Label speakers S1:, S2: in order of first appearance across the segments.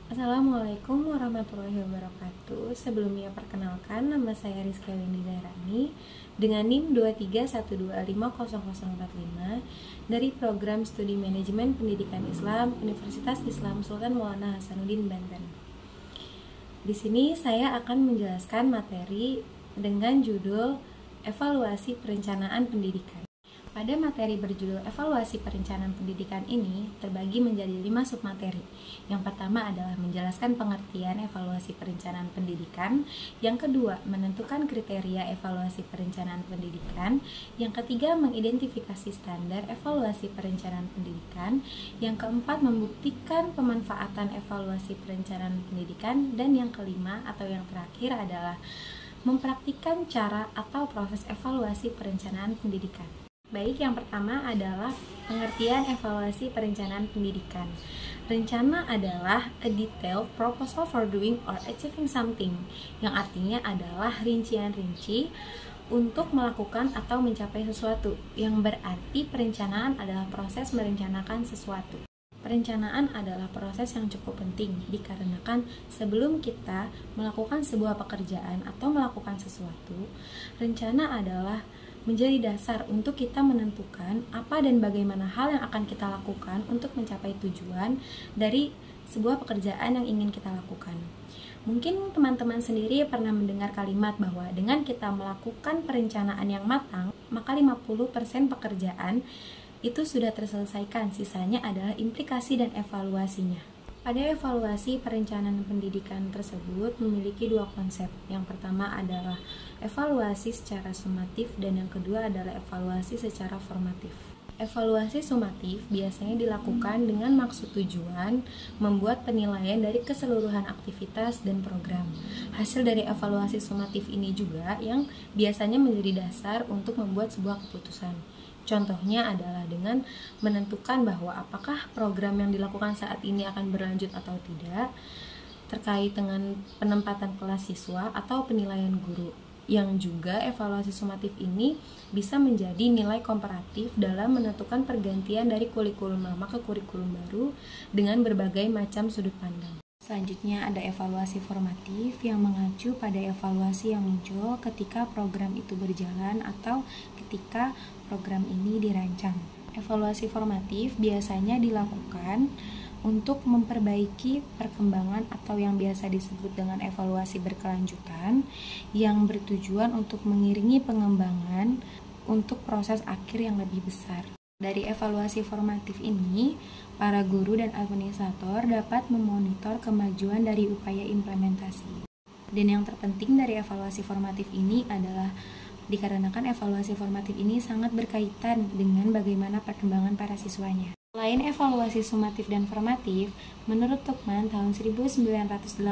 S1: Assalamualaikum warahmatullahi wabarakatuh. Sebelumnya perkenalkan, nama saya Rizky Windy Zahrani dengan NIM 231250045 dari Program Studi Manajemen Pendidikan Islam Universitas Islam Sultan Maulana Hasanuddin Banten. Di sini saya akan menjelaskan materi dengan judul Evaluasi Perencanaan Pendidikan. Pada materi berjudul Evaluasi Perencanaan Pendidikan ini terbagi menjadi 5 submateri. Yang pertama adalah menjelaskan pengertian evaluasi perencanaan pendidikan. Yang kedua, menentukan kriteria evaluasi perencanaan pendidikan. Yang ketiga, mengidentifikasi standar evaluasi perencanaan pendidikan. Yang keempat, membuktikan pemanfaatan evaluasi perencanaan pendidikan. Dan yang kelima atau yang terakhir adalah mempraktikkan cara atau proses evaluasi perencanaan pendidikan. Baik, yang pertama adalah pengertian evaluasi perencanaan pendidikan. Rencana adalah a detailed proposal for doing or achieving something, yang artinya adalah rincian rinci untuk melakukan atau mencapai sesuatu, yang berarti perencanaan adalah proses merencanakan sesuatu. Perencanaan adalah proses yang cukup penting dikarenakan sebelum kita melakukan sebuah pekerjaan atau melakukan sesuatu, rencana adalah menjadi dasar untuk kita menentukan apa dan bagaimana hal yang akan kita lakukan untuk mencapai tujuan dari sebuah pekerjaan yang ingin kita lakukan. Mungkin teman-teman sendiri pernah mendengar kalimat bahwa dengan kita melakukan perencanaan yang matang, maka 50% pekerjaan itu sudah terselesaikan, sisanya adalah implikasi dan evaluasinya. Pada evaluasi perencanaan pendidikan tersebut memiliki dua konsep. Yang pertama adalah evaluasi secara sumatif dan yang kedua adalah evaluasi secara formatif. Evaluasi sumatif biasanya dilakukan dengan maksud tujuan membuat penilaian dari keseluruhan aktivitas dan program. Hasil dari evaluasi sumatif ini juga yang biasanya menjadi dasar untuk membuat sebuah keputusan. Contohnya adalah dengan menentukan bahwa apakah program yang dilakukan saat ini akan berlanjut atau tidak, terkait dengan penempatan kelas siswa atau penilaian guru. Yang juga evaluasi sumatif ini bisa menjadi nilai komparatif dalam menentukan pergantian dari kurikulum lama ke kurikulum baru dengan berbagai macam sudut pandang. Selanjutnya ada evaluasi formatif yang mengacu pada evaluasi yang muncul ketika program itu berjalan atau ketika program ini dirancang. Evaluasi formatif biasanya dilakukan untuk memperbaiki perkembangan atau yang biasa disebut dengan evaluasi berkelanjutan yang bertujuan untuk mengiringi pengembangan untuk proses akhir yang lebih besar. Dari evaluasi formatif ini, para guru dan administrator dapat memonitor kemajuan dari upaya implementasi. Dan yang terpenting dari evaluasi formatif ini adalah dikarenakan evaluasi formatif ini sangat berkaitan dengan bagaimana perkembangan para siswanya. Selain evaluasi sumatif dan formatif, menurut Tuckman tahun 1985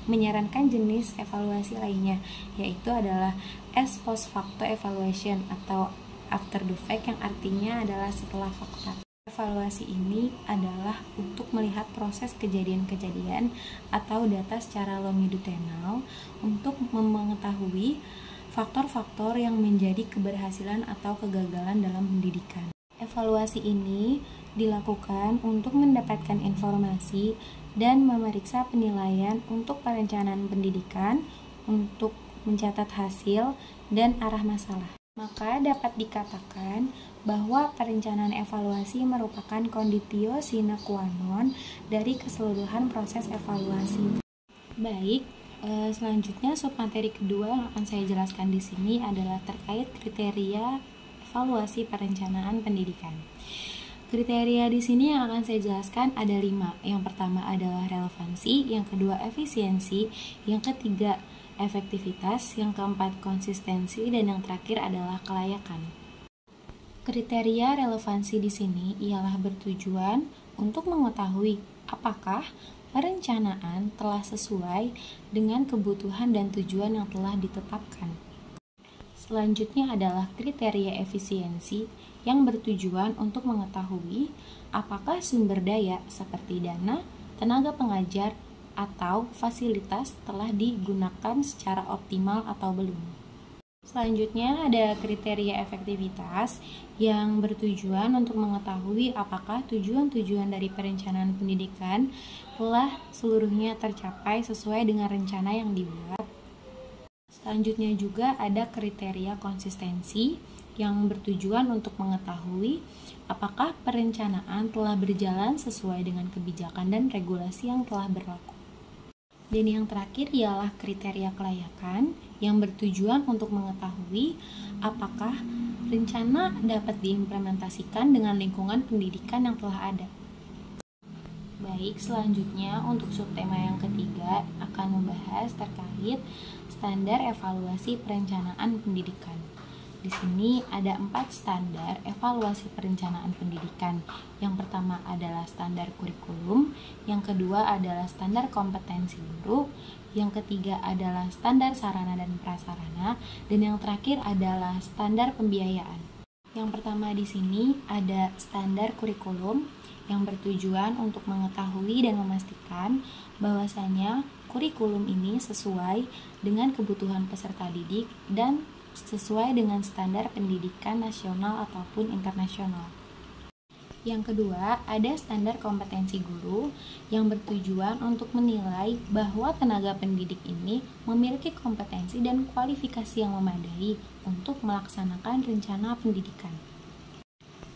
S1: menyarankan jenis evaluasi lainnya, yaitu adalah ex post facto evaluation atau after the fact, yang artinya adalah setelah fakta. Evaluasi ini adalah untuk melihat proses kejadian-kejadian atau data secara longitudinal untuk mengetahui faktor-faktor yang menjadi keberhasilan atau kegagalan dalam pendidikan. Evaluasi ini dilakukan untuk mendapatkan informasi dan memeriksa penilaian untuk perencanaan pendidikan, untuk mencatat hasil dan arah masalah. Maka dapat dikatakan bahwa perencanaan evaluasi merupakan conditio sine qua non dari keseluruhan proses evaluasi. Baik, selanjutnya submateri kedua yang akan saya jelaskan di sini adalah terkait kriteria evaluasi perencanaan pendidikan. Kriteria di sini yang akan saya jelaskan ada 5. Yang pertama adalah relevansi, yang kedua efisiensi, yang ketiga efektivitas, yang keempat konsistensi, dan yang terakhir adalah kelayakan. Kriteria relevansi di sini ialah bertujuan untuk mengetahui apakah perencanaan telah sesuai dengan kebutuhan dan tujuan yang telah ditetapkan. Selanjutnya adalah kriteria efisiensi yang bertujuan untuk mengetahui apakah sumber daya seperti dana, tenaga pengajar, atau fasilitas telah digunakan secara optimal atau belum. Selanjutnya ada kriteria efektivitas yang bertujuan untuk mengetahui apakah tujuan-tujuan dari perencanaan pendidikan telah seluruhnya tercapai sesuai dengan rencana yang dibuat. Selanjutnya juga ada kriteria konsistensi yang bertujuan untuk mengetahui apakah perencanaan telah berjalan sesuai dengan kebijakan dan regulasi yang telah berlaku. Dan yang terakhir ialah kriteria kelayakan yang bertujuan untuk mengetahui apakah rencana dapat diimplementasikan dengan lingkungan pendidikan yang telah ada. Baik, selanjutnya untuk subtema yang ketiga akan membahas terkait standar evaluasi perencanaan pendidikan. Di sini ada 4 standar evaluasi perencanaan pendidikan. Yang pertama adalah standar kurikulum, yang kedua adalah standar kompetensi guru, yang ketiga adalah standar sarana dan prasarana, dan yang terakhir adalah standar pembiayaan. Yang pertama di sini ada standar kurikulum yang bertujuan untuk mengetahui dan memastikan bahwasanya kurikulum ini sesuai dengan kebutuhan peserta didik dan sesuai dengan standar pendidikan nasional ataupun internasional. Yang kedua, ada standar kompetensi guru yang bertujuan untuk menilai bahwa tenaga pendidik ini memiliki kompetensi dan kualifikasi yang memadai untuk melaksanakan rencana pendidikan.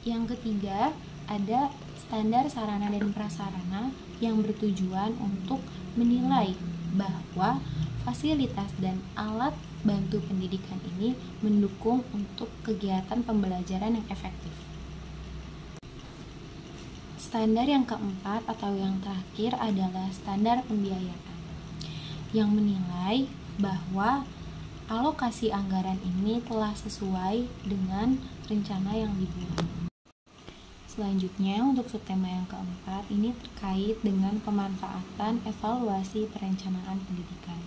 S1: Yang ketiga, ada standar sarana dan prasarana yang bertujuan untuk menilai bahwa fasilitas dan alat bantu pendidikan ini mendukung untuk kegiatan pembelajaran yang efektif. Standar yang keempat atau yang terakhir adalah standar pembiayaan yang menilai bahwa alokasi anggaran ini telah sesuai dengan rencana yang dibuat. Selanjutnya untuk subtema yang keempat ini terkait dengan pemanfaatan evaluasi perencanaan pendidikan.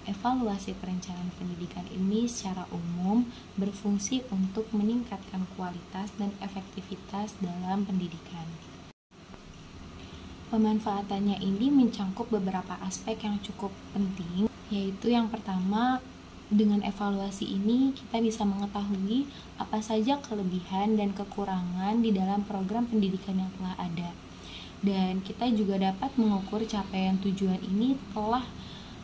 S1: Evaluasi perencanaan pendidikan ini secara umum berfungsi untuk meningkatkan kualitas dan efektivitas dalam pendidikan. Pemanfaatannya ini mencangkup beberapa aspek yang cukup penting, yaitu yang pertama, dengan evaluasi ini kita bisa mengetahui apa saja kelebihan dan kekurangan di dalam program pendidikan yang telah ada. Dan kita juga dapat mengukur capaian tujuan ini telah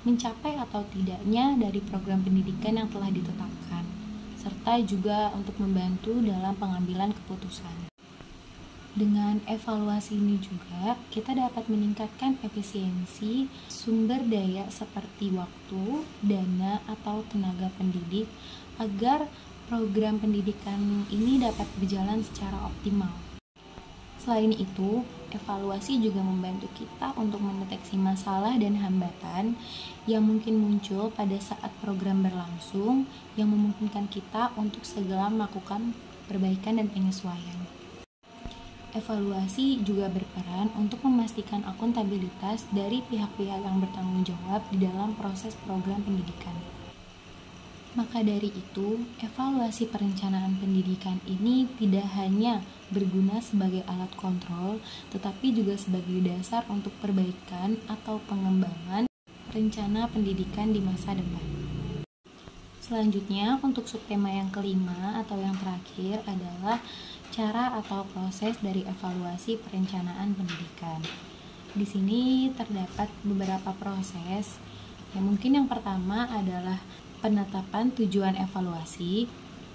S1: mencapai atau tidaknya dari program pendidikan yang telah ditetapkan, serta juga untuk membantu dalam pengambilan keputusan. Dengan evaluasi ini juga, kita dapat meningkatkan efisiensi sumber daya seperti waktu, dana, atau tenaga pendidik agar program pendidikan ini dapat berjalan secara optimal. Selain itu, evaluasi juga membantu kita untuk mendeteksi masalah dan hambatan yang mungkin muncul pada saat program berlangsung yang memungkinkan kita untuk segera melakukan perbaikan dan penyesuaian. Evaluasi juga berperan untuk memastikan akuntabilitas dari pihak-pihak yang bertanggung jawab di dalam proses program pendidikan. Maka dari itu, evaluasi perencanaan pendidikan ini tidak hanya berguna sebagai alat kontrol, tetapi juga sebagai dasar untuk perbaikan atau pengembangan rencana pendidikan di masa depan. Selanjutnya, untuk subtema yang kelima atau yang terakhir adalah cara atau proses dari evaluasi perencanaan pendidikan. Di sini terdapat beberapa proses. Mungkin yang pertama adalah penetapan tujuan evaluasi,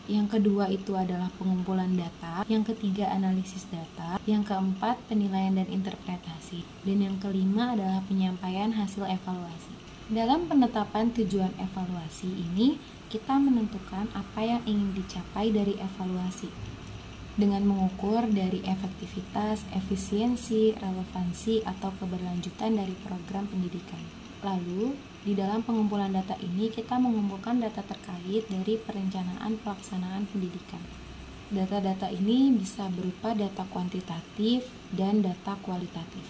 S1: yang kedua itu adalah pengumpulan data, yang ketiga analisis data, yang keempat penilaian dan interpretasi, dan yang kelima adalah penyampaian hasil evaluasi. Dalam penetapan tujuan evaluasi ini, kita menentukan apa yang ingin dicapai dari evaluasi dengan mengukur dari efektivitas, efisiensi, relevansi, atau keberlanjutan dari program pendidikan. Lalu, di dalam pengumpulan data ini kita mengumpulkan data terkait dari perencanaan pelaksanaan pendidikan. Data-data ini bisa berupa data kuantitatif dan data kualitatif.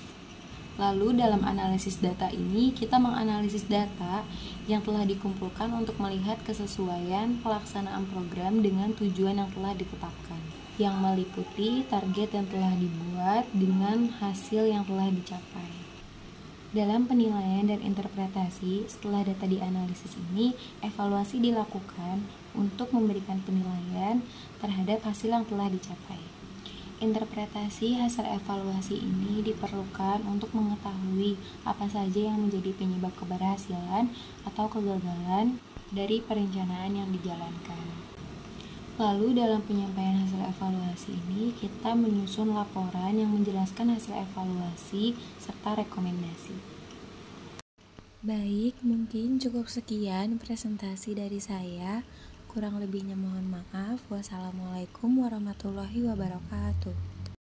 S1: Lalu dalam analisis data ini kita menganalisis data yang telah dikumpulkan untuk melihat kesesuaian pelaksanaan program dengan tujuan yang telah ditetapkan, yang meliputi target yang telah dibuat dengan hasil yang telah dicapai. Dalam penilaian dan interpretasi, setelah data dianalisis ini, evaluasi dilakukan untuk memberikan penilaian terhadap hasil yang telah dicapai. Interpretasi hasil evaluasi ini diperlukan untuk mengetahui apa saja yang menjadi penyebab keberhasilan atau kegagalan dari perencanaan yang dijalankan. Lalu dalam penyampaian hasil evaluasi ini, kita menyusun laporan yang menjelaskan hasil evaluasi serta rekomendasi. Baik, mungkin cukup sekian presentasi dari saya. Kurang lebihnya mohon maaf. Wassalamualaikum warahmatullahi wabarakatuh.